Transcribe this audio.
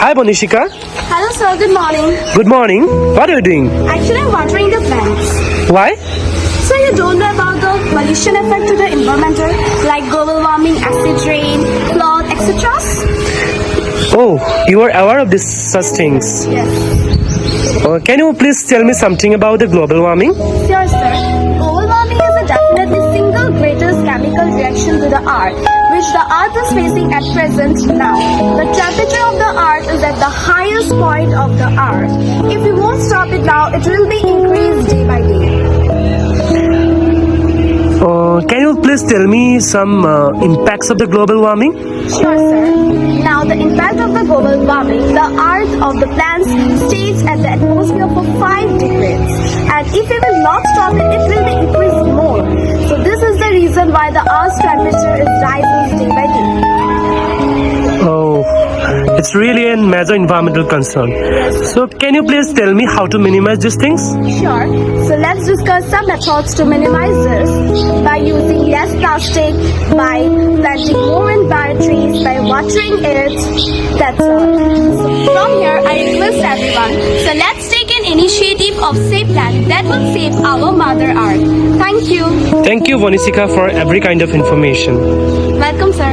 Hi Bomisikha. Hello sir, good morning. Good morning. What are you doing? Actually I'm watering the plants. Why? So you don't know about the pollution effect to the environmental like global warming, acid rain, flood, etc. Oh, you are aware of these such things. Yes. Can you please tell me something about the global warming? Sure sir. Global warming is a definitely single greatest chemical reaction to the earth which the earth is facing at present now. The temperature of the earth is at the highest point of the earth. If we won't stop it now, it will be increased day by day. Can you please tell me some impacts of the global warming? Sure, sir. Now, the impact of the global warming, the earth of the plants stays at the atmosphere for 5 decades. And if we will not stop it, it will be increased more. So this is the reason why the earth's temperature is rising day by day. Oh, it's really a major environmental concern. So can you please tell me how to minimize these things? Sure. So let's discuss some methods to minimize this by using less plastic, by planting more and bare trees, by watering it. That's all. So from here, I request everyone. So let's take an initiative of save planet that will save our Mother Earth. Thank you. Thank you Bomisikha for every kind of information. Welcome, sir.